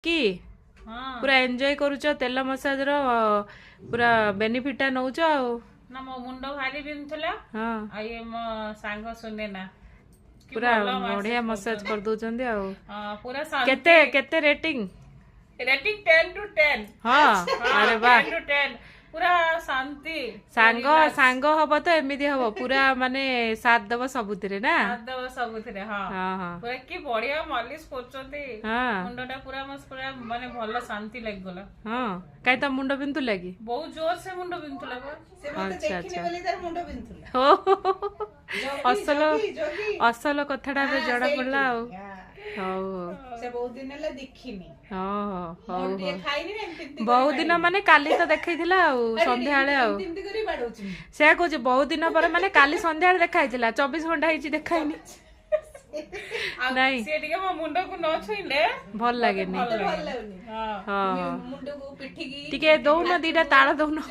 कि पूरा एंजॉय करूच तेल मसाज रो पूरा बेनिफिट नौच ना मो मुंड भारी बिंधुला हाँ आ ये मो सांग सुने ना पूरा बढ़िया मसाज कर दउचंदी पूरा केते केते रेटिंग रेटिंग 10 to 10 हाँ अरे वाह 10 to 10 पूरा शांति सांग सांग हब तो एमिदी हब पूरा माने साथ दब सबुतिरे ना आदव सबुथिरे हाँ हाँ हाँ पूरा की बढ़िया मालिश करचंती हाँ मुंडटा पूरा मस पूरा माने भलो शांति लाग गला हाँ कहीं तो मुंड बिंदु लगी बहुत जोर से मुंड बिंधुला से मते देखिने बोली तार मुंड बिंधुला हो असल असल कथाटा बे जड़ा पड़ला हौ से बहुत दिन ले देखिनी हौ मोटे खाइनी ना एमती बहुत दिन माने काली तो देखैथिला संध्या बेले एमती करी बाडौची से कहूँ बहुत दिन पर माने काली संध्या देखाई 24 घंटा ही देखाइनी नहीं से टिके मो मुंड को न छुइले भल लागेनी भल लागुनी हां हाँ मुंड को पिठी की टिके दौन दीटा ताड़ दौन